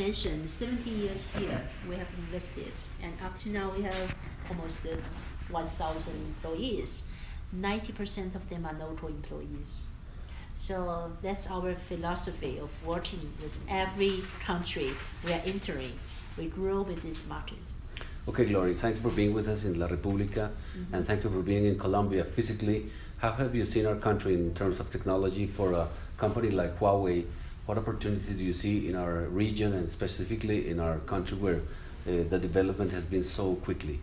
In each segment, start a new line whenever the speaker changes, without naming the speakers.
mentioned, 70 years here we have invested, and up to now we have almost 1,000 employees. 90% of them are local employees. So that's our philosophy of working with every country we are entering. We grow with this market.
Okay, Glory, thank you for being with us in La República, and thank you for being in Colombia physically. How have you seen our country in terms of technology? For a company like Huawei, what opportunities do you see in our region and specifically in our country where the development has been so quickly?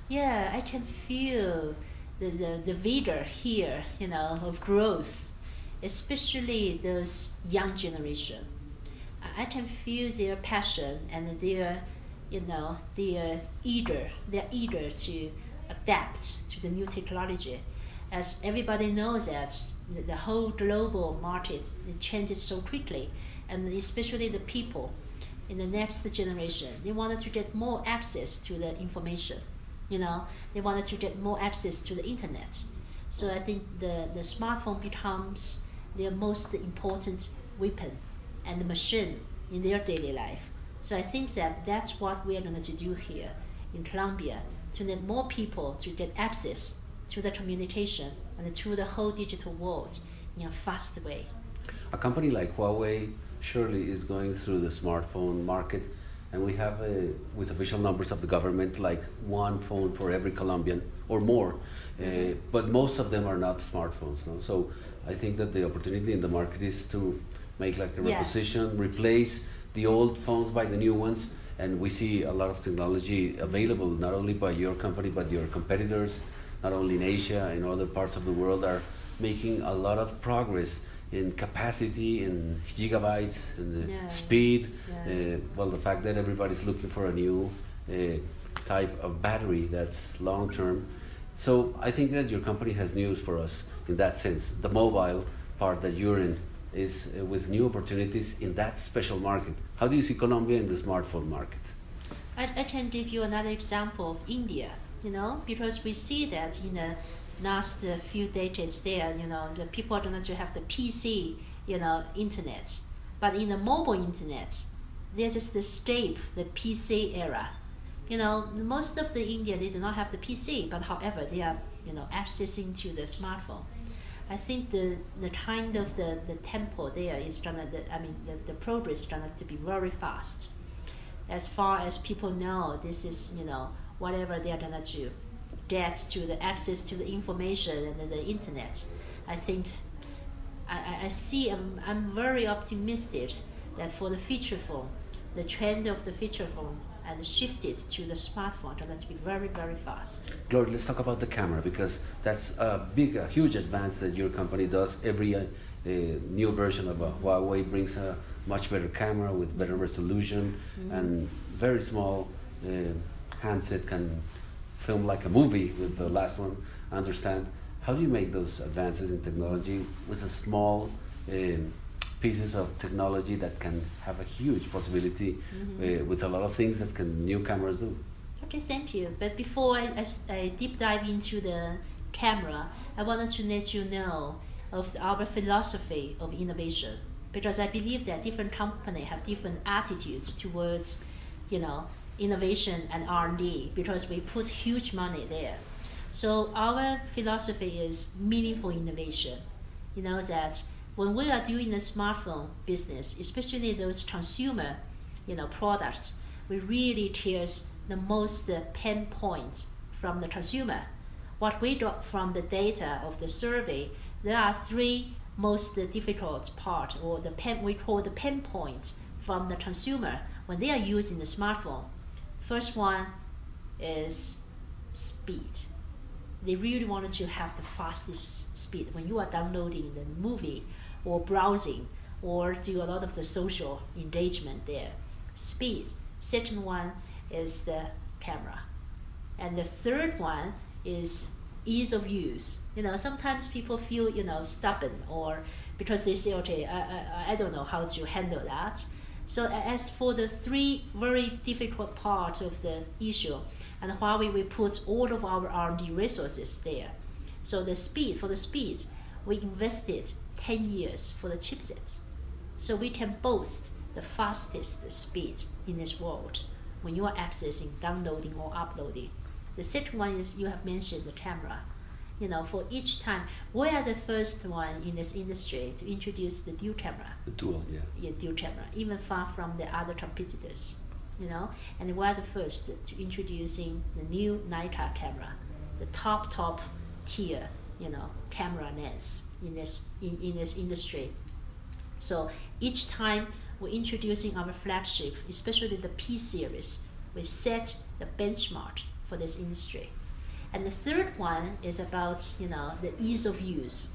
Yeah, I can feel the vigor here, of growth, especially those young generation. I can feel their passion and they're eager to adapt to the new technology. As everybody knows that the whole global market, it changes so quickly, and especially the people in the next generation, they wanted to get more access to the information. They wanted to get more access to the internet. So I think the smartphone becomes their most important weapon and the machine in their daily life. So I think that's what we are going to do here in Colombia, to let more people to get access to the communication and to the whole digital world in a fast way.
A company like Huawei surely is going through the smartphone market, and we have, with official numbers of the government, like one phone for every Colombian or more, but most of them are not smartphones. No? So I think that the opportunity in the market is to make like the reposition, replace the old phones by the new ones, and we see a lot of technology available not only by your company but your competitors, not only in Asia, in other parts of the world, are making a lot of progress in capacity, in gigabytes, in the speed. The fact that everybody's looking for a new type of battery that's long term. So I think that your company has news for us in that sense. The mobile part that you're in is with new opportunities in that special market. How do you see Colombia in the smartphone market?
I can give you another example of India, because we see that in the last few decades there, the people are going to have the PC, internet. But in the mobile internet, they just escape the PC era. Most of the India, they do not have the PC, but however, they are, accessing to the smartphone. I think the kind of the tempo there is the progress is gonna to be very fast. As far as people know, this is, whatever they are gonna to get to the access to the information and the internet. I think I'm very optimistic that for the feature phone, the trend of the feature phone and shifted to the smartphone are going to be very, very fast.
Gloria, let's talk about the camera, because that's a huge advance that your company does. Every new version of a Huawei brings a much better camera with better resolution, and very small handset can film like a movie with the last one. I understand. How do you make those advances in technology with a small pieces of technology that can have a huge possibility with a lot of things that new cameras do?
Okay, thank you. But before I deep dive into the camera, I wanted to let you know of our philosophy of innovation, because I believe that different companies have different attitudes towards, innovation and R&D, because we put huge money there. So our philosophy is meaningful innovation. That when we are doing the smartphone business, especially those consumer, products, we really cares the most pain point from the consumer. What we got from the data of the survey, there are three most difficult part, or we call the pain point from the consumer when they are using the smartphone. First one is speed. They really wanted to have the fastest speed when you are downloading the movie or browsing or do a lot of the social engagement there. Speed. Second one is the camera. And the third one is ease of use. Sometimes people feel, stubborn, or because they say, okay, I don't know how to handle that. So as for the three very difficult parts of the issue, and Huawei, we put all of our R&D resources there. So for the speed, we invested 10 years for the chipset. So we can boast the fastest speed in this world when you are accessing, downloading, or uploading. The second one is you have mentioned the camera. For each time, we are the first one in this industry to introduce the dual camera.
The dual, yeah.
Yeah, dual camera, even far from the other competitors. And we are the first to introducing the new Nikon camera, the top tier, camera lens in this industry. So each time we're introducing our flagship, especially the P series, we set the benchmark for this industry. And the third one is about, the ease of use,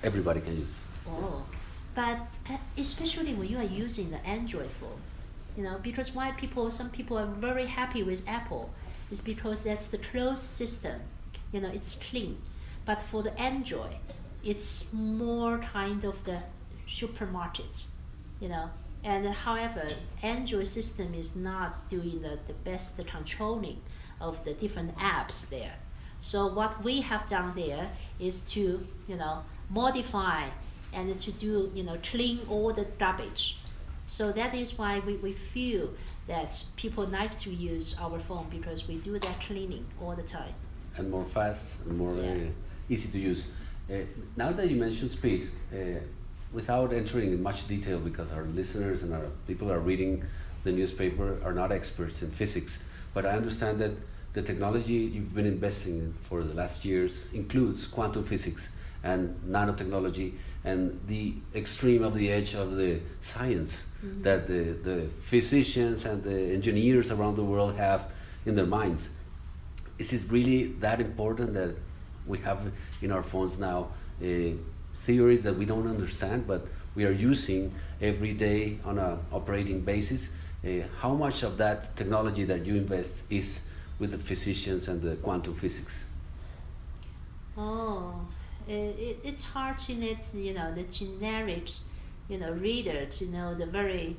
Everybody can use.
Oh, but especially when you are using the Android phone, because why some people are very happy with Apple is because that's the closed system, it's clean. But for the Android, it's more kind of the supermarket, And however, Android system is not doing the best controlling of the different apps there. So what we have done there is to, modify and to do, clean all the garbage. So that is why we feel that people like to use our phone because we do that cleaning all the time.
And more fast and more easy to use. Now that you mentioned speed, without entering in much detail because our listeners and our people who are reading the newspaper are not experts in physics, but I understand that the technology you've been investing in for the last years includes quantum physics and nanotechnology and the extreme of the edge of the science that the physicians and the engineers around the world have in their minds. Is it really that important that we have in our phones now theories that we don't understand but we are using every day on an operating basis? How much of that technology that you invest is with the physicians and the quantum physics?
It's hard to let the generic reader to know the very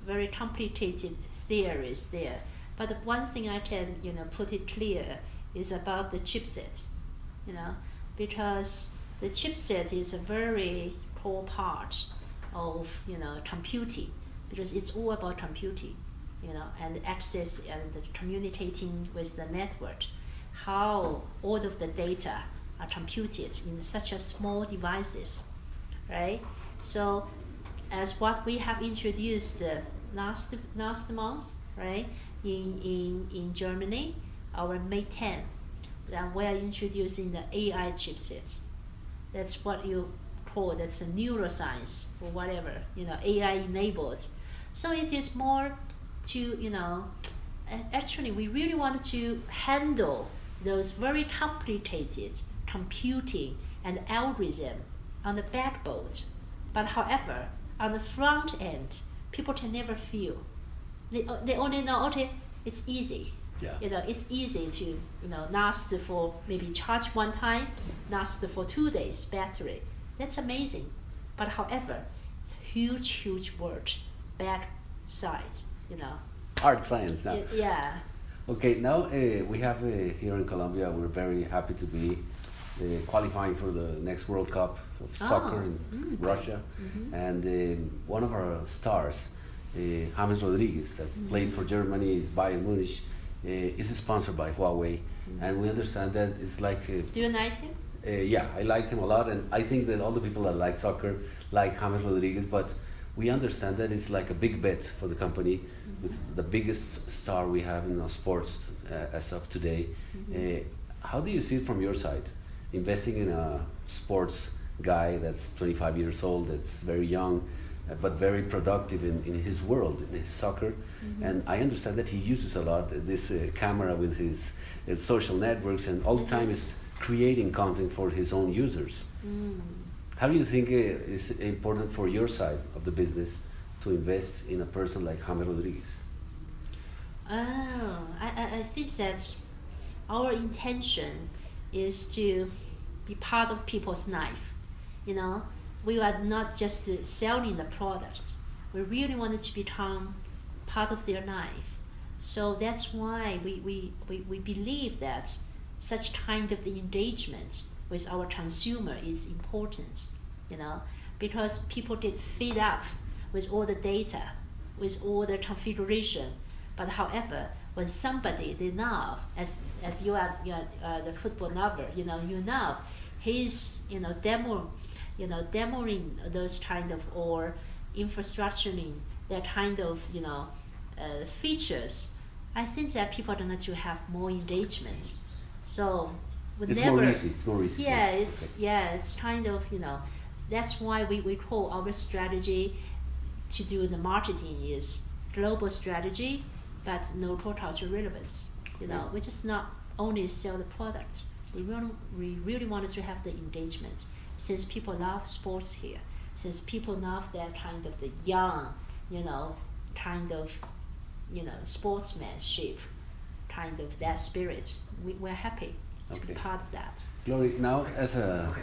very complicated theories there. But one thing I can put it clear is about the chipset, because the chipset is a very core part of computing, because it's all about computing, and access and communicating with the network, how all of the data are computed in such a small devices, right? So as what we have introduced last month, right, in Germany, our May 10, then we are introducing the AI chipset. That's what you call, that's a neuroscience or whatever, AI enabled. So it is more to, actually we really want to handle those very complicated computing and algorithm on the backbone. But however, on the front end, people can never feel. They only know, okay, it's easy.
Yeah.
It's easy to, last for maybe charge one time, last for 2 days battery. That's amazing. But however, huge work back side,
Hard science now.
Yeah.
Okay, now we have here in Colombia, we're very happy to be qualifying for the next World Cup of soccer in Russia. And one of our stars, James Rodriguez, that plays for Germany, is Bayern Munich, is sponsored by Huawei. And we understand that it's like...
Do you like him?
Yeah, I like him a lot, and I think that all the people that like soccer like James Rodriguez, but we understand that it's like a big bet for the company with the biggest star we have in our sports as of today. How do you see it from your side? Investing in a sports guy that's 25 years old, that's very young, but very productive in his world, in his soccer. And I understand that he uses a lot this camera with his social networks and all the time is creating content for his own users. How do you think it's important for your side of the business to invest in a person like James Rodriguez?
I think that our intention is to be part of people's life. We are not just selling the product. We really wanted to become part of their life. So that's why we believe that such kind of the engagement with our consumer is important, because people get fed up with all the data, with all the configuration. But however, when somebody they know, as you are the football lover, you know, he's demoing those kind of or infrastructuring that kind of features. I think that people are going to have more engagement. So
it's more easy. It's more easy.
Yeah, it's kind of that's why we call our strategy to do the marketing is global strategy, but local cultural relevance. We just not only sell the product. We really wanted to have the engagement, since people love sports here, since people love that kind of the young, kind of, sportsmanship, kind of that spirit. We're happy to be part of that.
Glory, now as a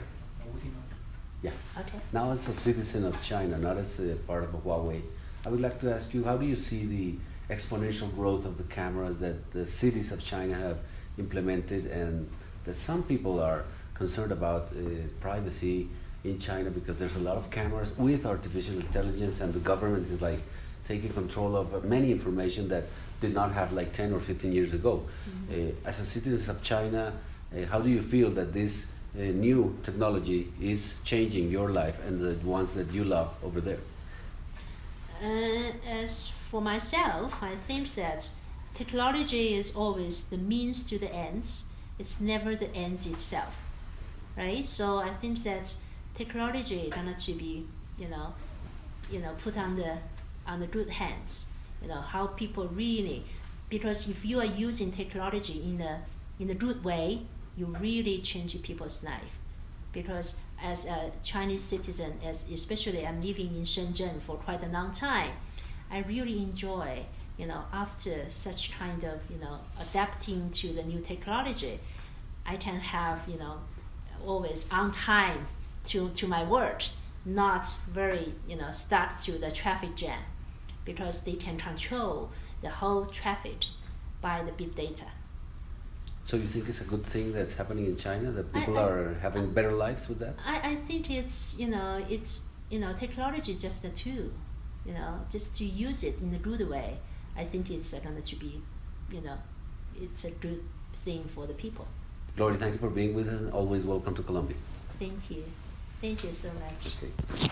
Okay.
now as a citizen of China, not as a part of Huawei, I would like to ask you, how do you see the exponential growth of the cameras that the cities of China have implemented, and that some people are concerned about privacy in China because there's a lot of cameras with artificial intelligence, and the government is like taking control of many information that did not have like 10 or 15 years ago.
Mm-hmm.
As a citizen of China, how do you feel that this new technology is changing your life and the ones that you love over there?
As for myself, I think that technology is always the means to the ends. It's never the ends itself, right? So I think that technology is going to be, put on the good hands. How people really, because if you are using technology in a good way, you really change people's life. Because as a Chinese citizen, especially I'm living in Shenzhen for quite a long time, I really enjoy, after such kind of, adapting to the new technology, I can have, always on time to my work, not very, stuck to the traffic jam, because they can control the whole traffic by the big data.
So you think it's a good thing that's happening in China, that people are having better lives with that?
I think it's technology is just a tool, just to use it in a good way. I think it's going to be, it's a good thing for the people.
Glory, thank you for being with us, and always welcome to Colombia.
Thank you so much.
Okay.